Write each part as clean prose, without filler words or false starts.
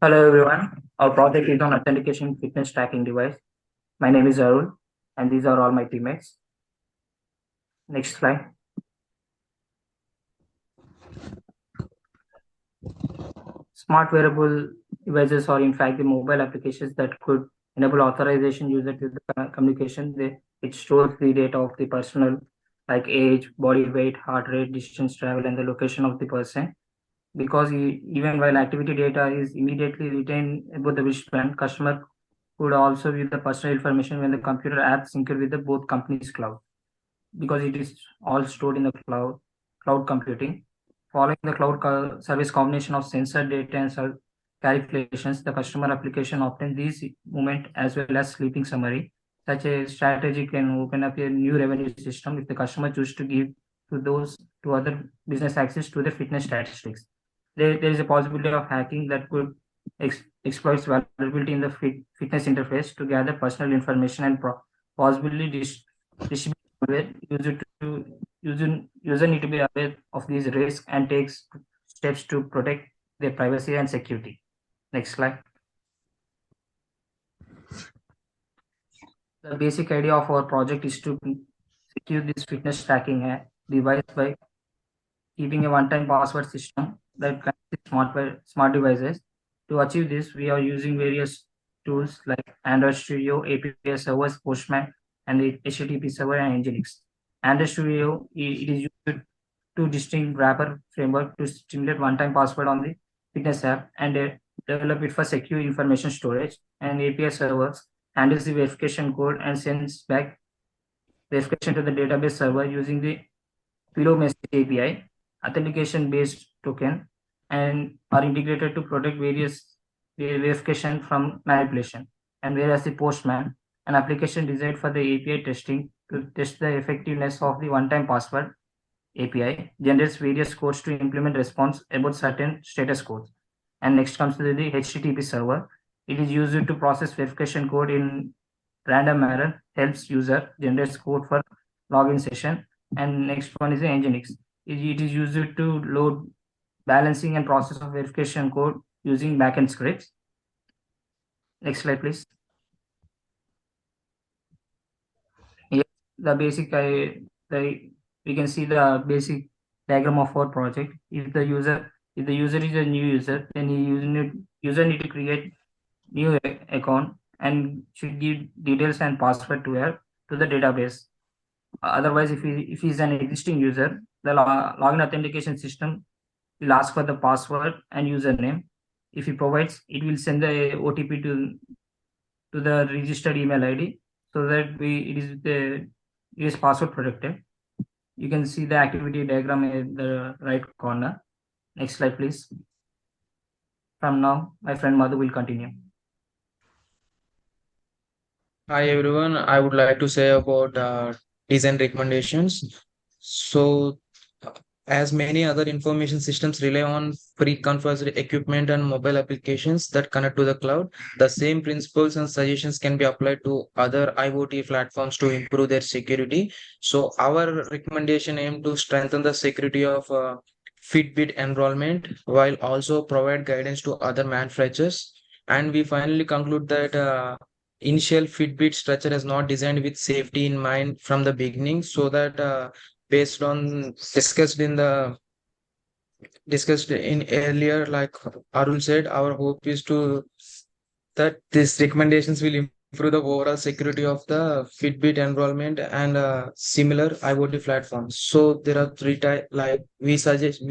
Hello everyone. Our project is on authentication fitness tracking device. My name is Arul and these are all my teammates. Next slide. Smart wearable devices are in fact the mobile applications that could enable authorization user to the communication. It stores the data of the personal like age, body weight, heart rate, distance travel and the location of the person. Because even while activity data is immediately retained about the wristband, customer could also view the personal information when the computer app synced with the both companies' cloud because it is all stored in the cloud computing. Following the service combination of sensor data and calculations, the customer application obtains these movement as well as sleeping summary. Such a strategy can open up a new revenue system if the customer chooses to give to other business access to the fitness statistics. There is a possibility of hacking that could exploit vulnerability in the fitness interface to gather personal information and possibly distribute aware user need to be aware of these risks and takes steps to protect their privacy and security. Next slide. The basic idea of our project is to secure this fitness tracking device by keeping a one-time password system that connects with smart devices. To achieve this, we are using various tools like Android Studio, API servers, Postman, and the HTTP server and Nginx. Android Studio it is used to distinct wrapper framework to simulate one-time password on the fitness app and develop it for secure information storage. And API servers handles the verification code and sends back verification to the database server using the Pillow Message API, authentication-based token, and are integrated to protect various verification from manipulation. And whereas the Postman, an application designed for the API testing to test the effectiveness of the one-time password API, generates various codes to implement response about certain status codes. And next comes to the HTTP server. It is used to process verification code in random manner, helps user generates code for login session. And next one is the Nginx. It is used to load balancing and process of verification code using backend scripts. Next slide, please. Here, the basic the we can see the basic diagram of our project. If the user is a new user, then user need to create new account and should give details and password to the database. Otherwise, if he's an existing user, the login authentication system will ask for the password and username. If he provides, it will send the OTP to the registered email ID so that it is password protected. You can see the activity diagram in the right corner. Next slide, please. From now, my friend Madhu will continue. Hi everyone, I would like to say about design recommendations. So, as many other information systems rely on pre-configured equipment and mobile applications that connect to the cloud, the same principles and suggestions can be applied to other IoT platforms to improve their security. So, our recommendation aim to strengthen the security of Fitbit enrollment while also provide guidance to other manufacturers. And we finally conclude that. Initial Fitbit structure is not designed with safety in mind from the beginning, so that based on discussed in earlier, like Arun said, our hope is to that these recommendations will improve the overall security of the Fitbit enrollment and similar IoT platforms. So there are three type like we suggest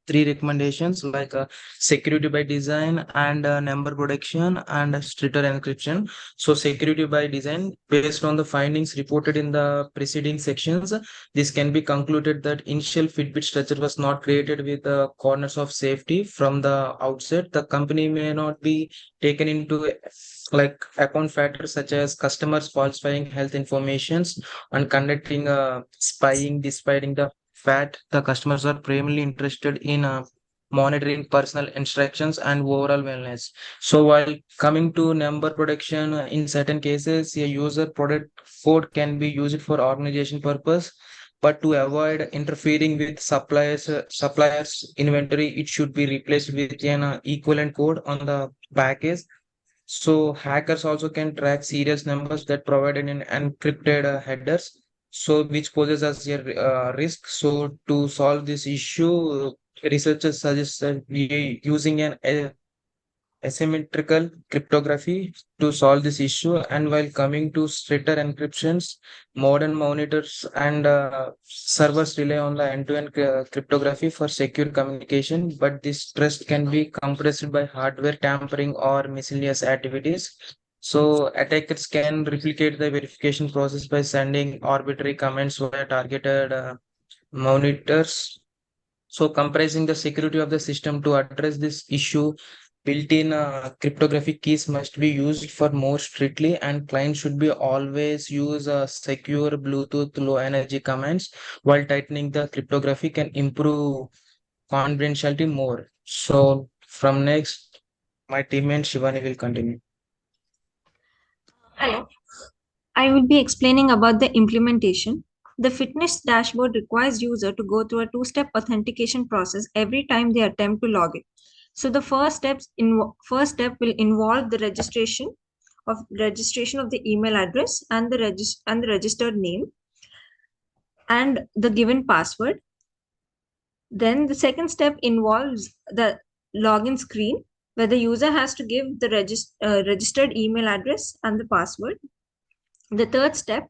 three recommendations like security by design and number protection and stricter encryption. So security by design, based on the findings reported in the preceding sections, this can be concluded that initial Fitbit structure was not created with corners of safety from the outset. The company may not be taken into like account factors such as customers falsifying health informations and conducting spying, despite the fact the customers are primarily interested in monitoring personal instructions and overall wellness. So while coming to number protection, in certain cases a user product code can be used for organization purpose, but to avoid interfering with suppliers inventory, it should be replaced with an equivalent code on the package. So hackers also can track serial numbers that provide an encrypted headers, so which poses as a risk. So to solve this issue, researchers suggest that we using an asymmetrical cryptography to solve this issue. And while coming to stricter encryptions, modern monitors and servers rely on the end-to-end cryptography for secure communication, but this trust can be compressed by hardware tampering or miscellaneous activities. So attackers can replicate the verification process by sending arbitrary commands via targeted monitors, so comprising the security of the system. To address this issue, built-in cryptographic keys must be used for more strictly, and clients should be always use secure Bluetooth low energy commands, while tightening the cryptography can improve confidentiality more. So from next, my teammate Shivani will continue. Hello. I will be explaining about the implementation. The fitness dashboard requires user to go through a two-step authentication process every time they attempt to log in. So the first step will involve the registration of the email address and the registered name and the given password. Then the second step involves the login screen where the user has to give the registered email address and the password. The third step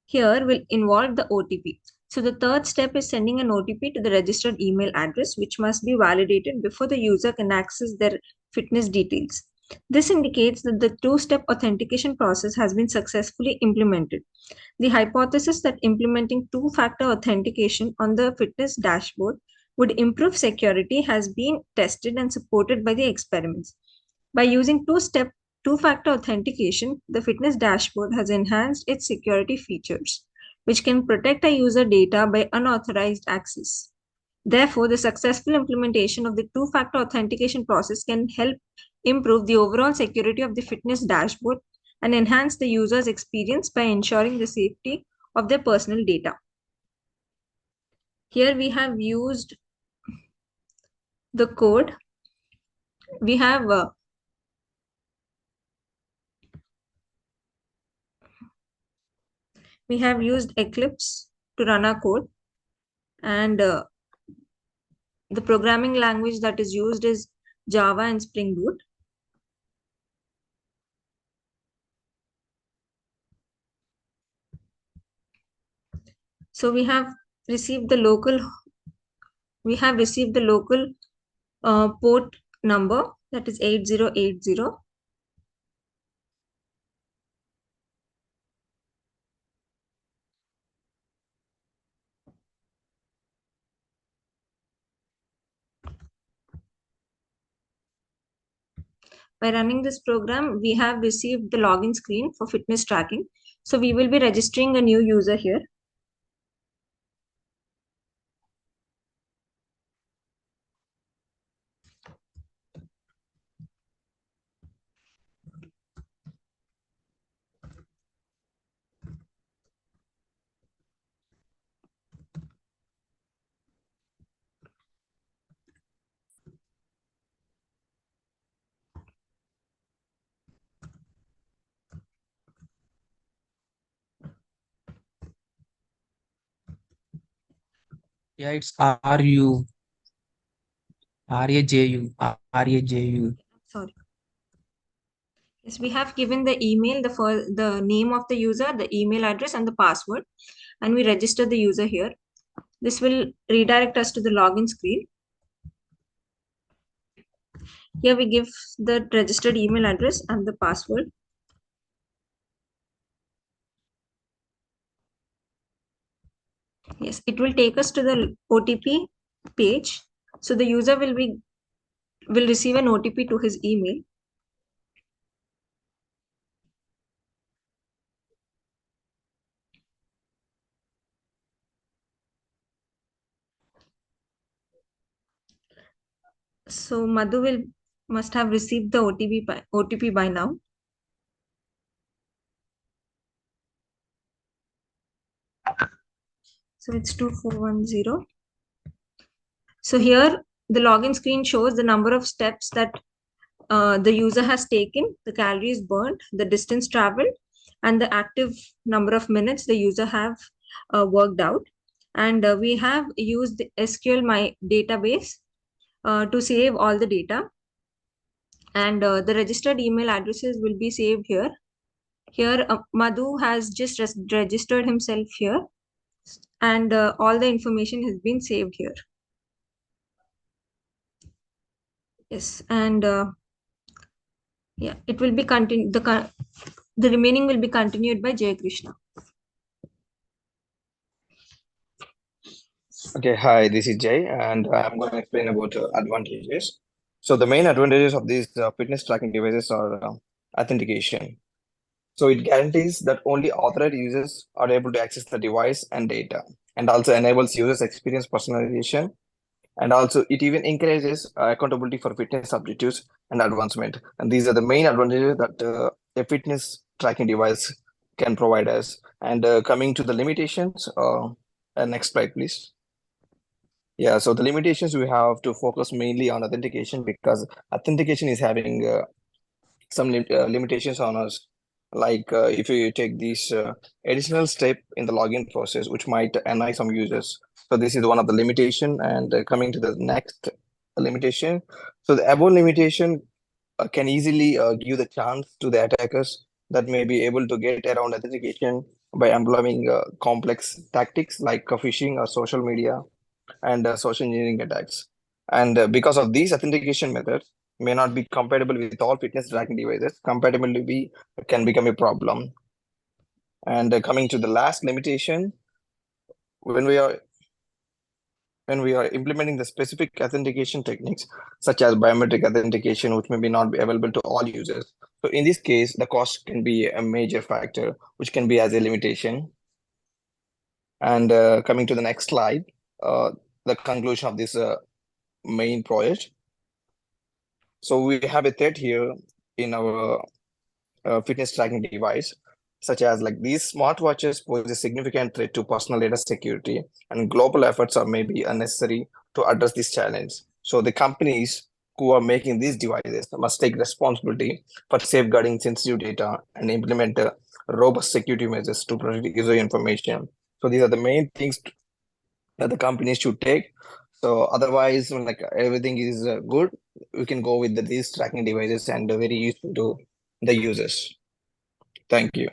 here will involve the OTP. So the third step is sending an OTP to the registered email address, which must be validated before the user can access their fitness details. This indicates that the two-step authentication process has been successfully implemented. The hypothesis that implementing two-factor authentication on the fitness dashboard would improve security has been tested and supported by the experiments. By using two-factor authentication, the fitness dashboard has enhanced its security features, which can protect a user data by unauthorized access. Therefore, the successful implementation of the two-factor authentication process can help improve the overall security of the fitness dashboard and enhance the user's experience by ensuring the safety of their personal data. Here we have used the code. We have used Eclipse to run our code, and the programming language that is used is Java and Spring Boot. So we have received the local port number, that is 8080. By running this program, we have received the login screen for fitness tracking. So we will be registering a new user here. Yeah, it's RU, RAJU, RAJU. Sorry. Yes, we have given the email, the name of the user, the email address, and the password, and we register the user here. This will redirect us to the login screen. Here we give the registered email address and the password. Yes, it will take us to the OTP page. So the user will receive an OTP to his email. So Madhu must have received the OTP by now. So it's 2410. So here the login screen shows the number of steps that the user has taken, the calories burned, the distance traveled, and the active number of minutes the user have worked out. And we have used the SQL My Database to save all the data. And the registered email addresses will be saved here. Here, Madhu has just registered himself here, and all the information has been saved here. Yes, and yeah, it will be continued. The remaining will be continued by Jay Krishna. Okay, hi, this is Jay, and I'm going to explain about advantages. So the main advantages of these fitness tracking devices are authentication. So it guarantees that only authorized users are able to access the device and data, and also enables users experience personalization. And also, it even encourages accountability for fitness objectives and advancement. And these are the main advantages that a fitness tracking device can provide us. And coming to the limitations, next slide, please. Yeah, so the limitations we have to focus mainly on authentication because authentication is having some limitations on us. Like if you take this additional step in the login process, which might annoy some users. So this is one of the limitation. And coming to the next limitation, so the above limitation can easily give the chance to the attackers that may be able to get around authentication by employing complex tactics like phishing or social media and social engineering attacks. And because of these authentication methods may not be compatible with all fitness tracking devices, compatibility can become a problem. And coming to the last limitation, when we are implementing the specific authentication techniques such as biometric authentication, which may be not be available to all users. So in this case, the cost can be a major factor, which can be as a limitation. And coming to the next slide, the conclusion of this main project. So we have a threat here in our fitness tracking device, such as like these smartwatches pose a significant threat to personal data security, and global efforts are maybe unnecessary to address this challenge. So the companies who are making these devices must take responsibility for safeguarding sensitive data and implement robust security measures to protect user information. So these are the main things that the companies should take. So otherwise, when like everything is good, we can go with these tracking devices and very useful to the users. Thank you.